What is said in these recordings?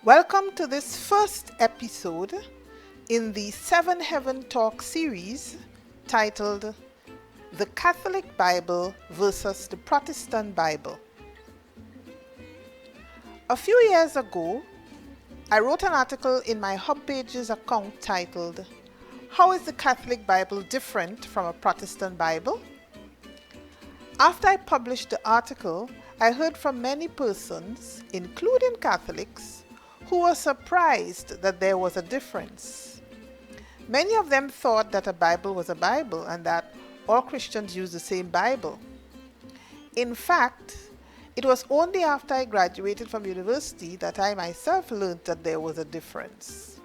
Welcome to this first episode in the Seven Heaven Talk series titled The Catholic Bible versus the Protestant Bible. A few years ago, I wrote an article in my Hub Pages account titled, How is the Catholic Bible different from a Protestant Bible? After I published the article, I heard from many persons, including Catholics, who were surprised that there was a difference. Many of them thought that a Bible was a Bible and that all Christians use the same Bible. In fact, it was only after I graduated from university that I myself learned that there was a difference.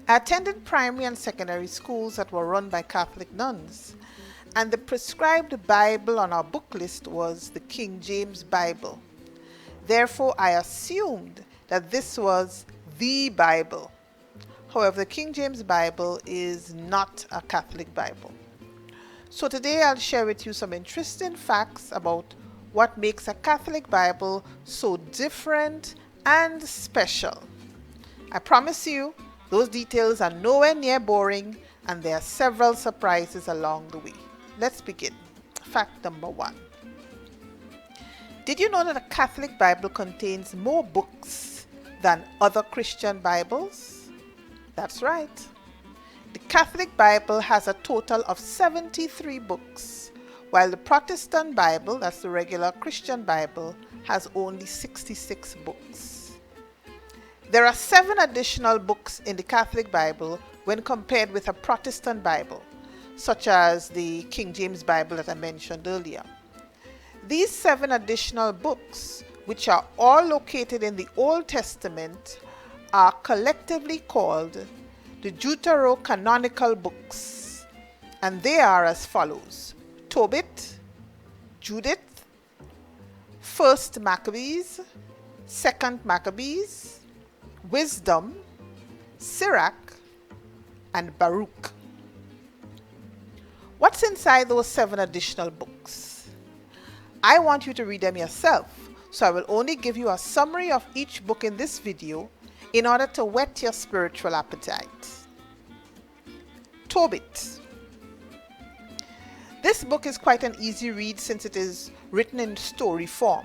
I attended primary and secondary schools that were run by Catholic nuns, and the prescribed Bible on our book list was the King James Bible. Therefore, I assumed that this was the Bible. However, the King James Bible is not a Catholic Bible. So today I'll share with you some interesting facts about what makes a Catholic Bible so different and special. I promise you, those details are nowhere near boring, and there are several surprises along the way. Let's begin. Fact number 1. Did you know that a Catholic Bible contains more books than other Christian Bibles? That's right. The Catholic Bible has a total of 73 books, while the Protestant Bible, that's the regular Christian Bible, has only 66 books. There are 7 additional books in the Catholic Bible when compared with a Protestant Bible, such as the King James Bible that I mentioned earlier. These 7 additional books, which are all located in the Old Testament, are collectively called the Deuterocanonical books, and they are as follows: Tobit, Judith, 1st Maccabees, 2nd Maccabees, Wisdom, Sirach, and Baruch. What's inside those 7 additional books? I want you to read them yourself, so I will only give you a summary of each book in this video in order to whet your spiritual appetite. Tobit. This book is quite an easy read since it is written in story form.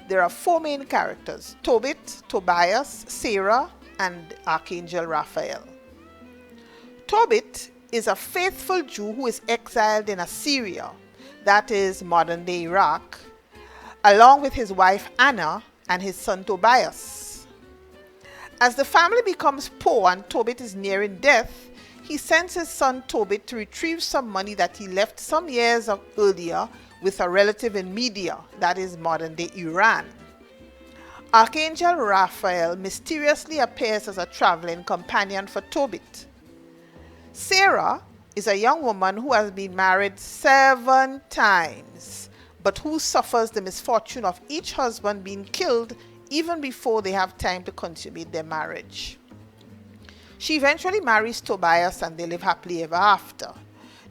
There are 4 main characters: Tobit, Tobias, Sarah, and Archangel Raphael. Tobit is a faithful Jew who is exiled in Assyria, that is modern-day Iraq, along with his wife Anna and his son Tobias. As the family becomes poor and Tobit is nearing death, he sends his son Tobit to retrieve some money that he left some years earlier with a relative in Media, that is modern-day Iran. Archangel Raphael mysteriously appears as a traveling companion for Tobit. Sarah is a young woman who has been married 7 times, but who suffers the misfortune of each husband being killed even before they have time to consummate their marriage. She eventually marries Tobias and they live happily ever after.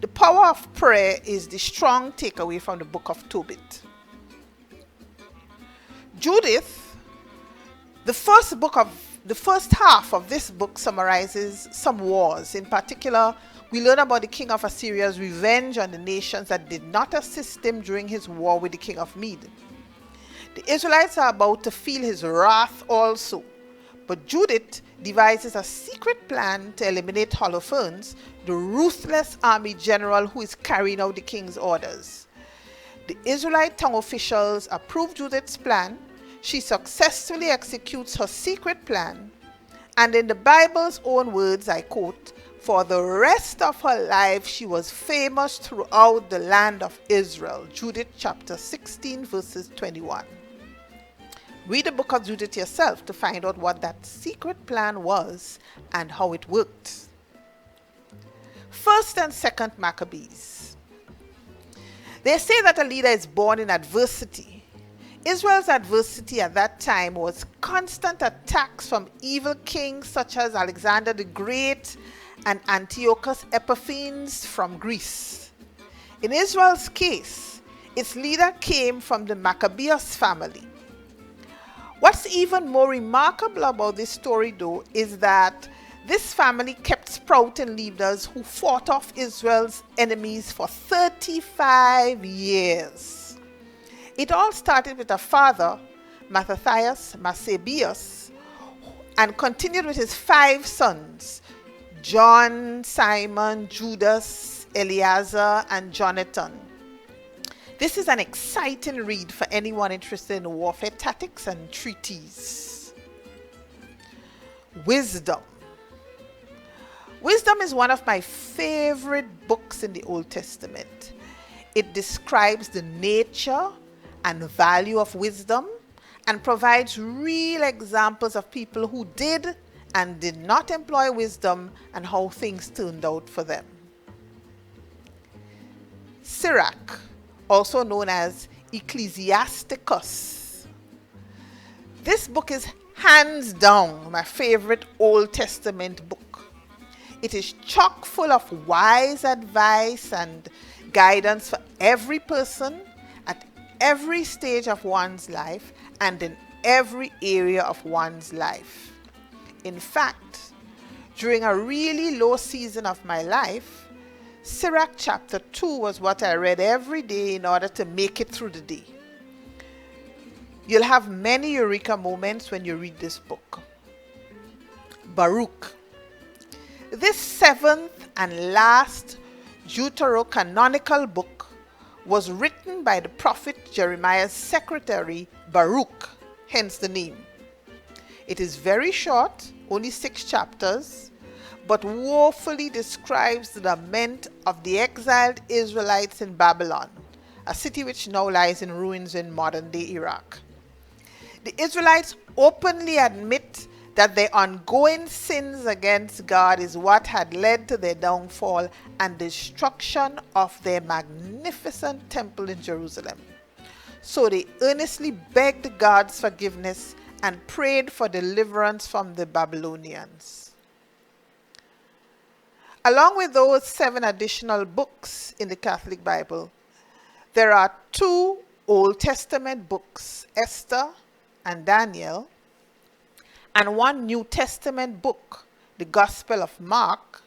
The power of prayer is the strong takeaway from the book of Tobit. Judith, the first half of this book summarizes some wars. In particular, we learn about the king of Assyria's revenge on the nations that did not assist him during his war with the king of Med. The Israelites are about to feel his wrath also, but Judith devises a secret plan to eliminate Holofernes, the ruthless army general who is carrying out the king's orders. The Israelite tongue officials approve Judith's plan. She successfully executes her secret plan, and in the Bible's own words, I quote, "For the rest of her life she was famous throughout the land of Israel." Judith chapter 16 verses 21. Read the book of Judith yourself to find out what that secret plan was and how it worked. 1st and 2nd Maccabees. They say that a leader is born in adversity. Israel's adversity at that time was constant attacks from evil kings such as Alexander the Great and Antiochus Epiphanes from Greece. In Israel's case, its leader came from the Maccabees family. What's even more remarkable about this story, though, is that this family kept sprouting leaders who fought off Israel's enemies for 35 years. It all started with a father, Maccabees, and continued with his 5 sons, John, Simon, Judas, Eleazar, and Jonathan. This is an exciting read for anyone interested in warfare tactics and treaties. Wisdom. Wisdom is one of my favorite books in the Old Testament. It describes the nature and value of wisdom and provides real examples of people who did and did not employ wisdom and how things turned out for them. Sirach, also known as Ecclesiasticus. This book is hands down my favorite Old Testament book. It is chock full of wise advice and guidance for every person at every stage of one's life and in every area of one's life. In fact, during a really low season of my life, Sirach chapter 2 was what I read every day in order to make it through the day. You'll have many eureka moments when you read this book. Baruch. This 7th and last Deuterocanonical book was written by the prophet Jeremiah's secretary Baruch, hence the name. It is very short, only 6 chapters, but woefully describes the lament of the exiled Israelites in Babylon, a city which now lies in ruins in modern-day Iraq. The Israelites openly admit that their ongoing sins against God is what had led to their downfall and destruction of their magnificent temple in Jerusalem. So they earnestly begged God's forgiveness and prayed for deliverance from the Babylonians. Along with those 7 additional books in the Catholic Bible, there are 2 Old Testament books, Esther and Daniel, and 1 New Testament book, the Gospel of Mark,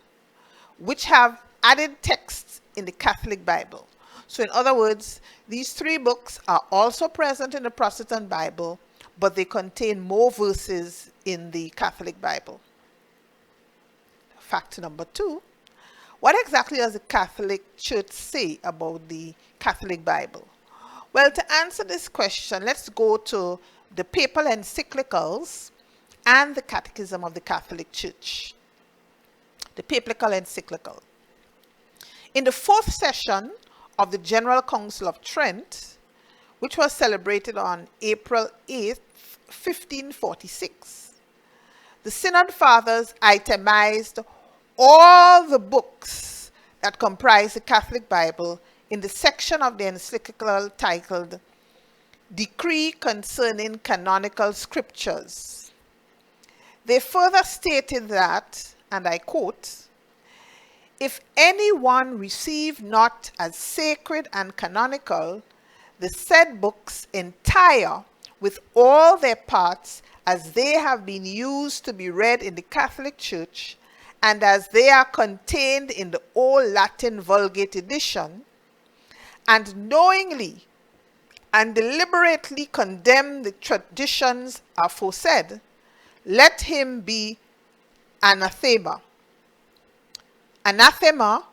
which have added texts in the Catholic Bible. So in other words, these 3 books are also present in the Protestant Bible, but they contain more verses in the Catholic Bible. Fact number 2, what exactly does the Catholic Church say about the Catholic Bible? Well, to answer this question, let's go to the Papal Encyclicals and the Catechism of the Catholic Church. The Papal Encyclical. In the 4th session of the General Council of Trent, which was celebrated on April 8th, 1546, the Synod Fathers itemized all the books that comprise the Catholic Bible in the section of the encyclical titled Decree Concerning Canonical Scriptures. They further stated that, and I quote, "If anyone receive not as sacred and canonical the said books entire with all their parts as they have been used to be read in the Catholic Church and as they are contained in the Old Latin Vulgate edition, and knowingly and deliberately condemn the traditions aforesaid, let him be anathema." Anathema,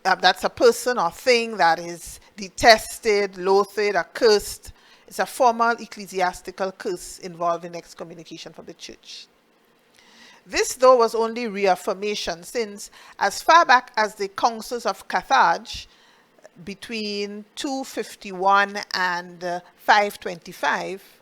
that's a person or thing that is detested, loathed, accursed. It's a formal ecclesiastical curse involving excommunication from the church. This, though, was only reaffirmation, since as far back as the councils of Carthage between 251 and 525,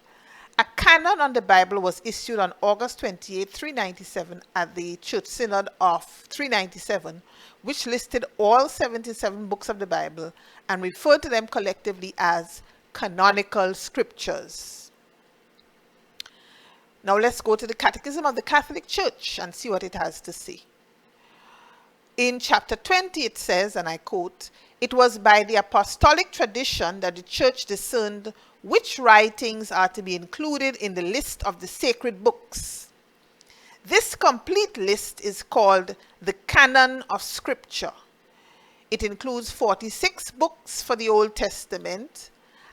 a canon on the Bible was issued on August 28, 397 at the Church Synod of 397, which listed all 77 books of the Bible and referred to them collectively as canonical scriptures. Now let's go to the Catechism of the Catholic Church and see what it has to say. In chapter 20 it says, and I quote, It was by the apostolic tradition that the church discerned which writings are to be included in the list of the sacred books. This complete list is called the Canon of Scripture. It includes 46 books for the Old Testament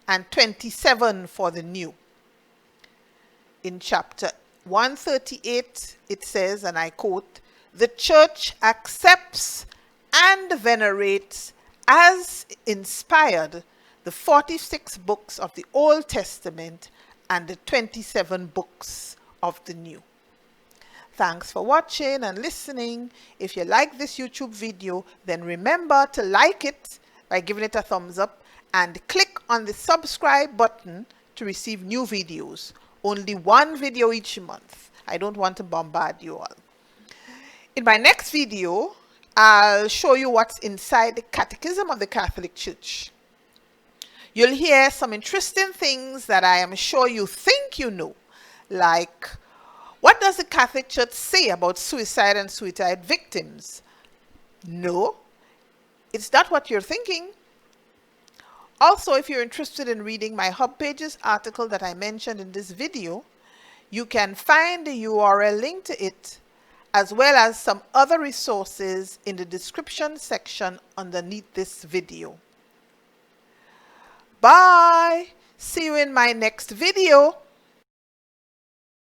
and 27 for the New. In chapter 138, it says, and I quote, "The church accepts and venerates as inspired the 46 books of the Old Testament and the 27 books of the New." Thanks for watching and listening. If you like this YouTube video, then remember to like it by giving it a thumbs up and click on the subscribe button to receive new videos. Only one video each month. I don't want to bombard you all. In my next video, I'll show you what's inside the Catechism of the Catholic Church. You'll hear some interesting things that I am sure you think you know, like, what does the Catholic Church say about suicide and suicide victims? No, it's not what you're thinking. Also, if you're interested in reading my Hub Pages article that I mentioned in this video, you can find the URL link to it, as well as some other resources in the description section underneath this video. Bye! See you in my next video.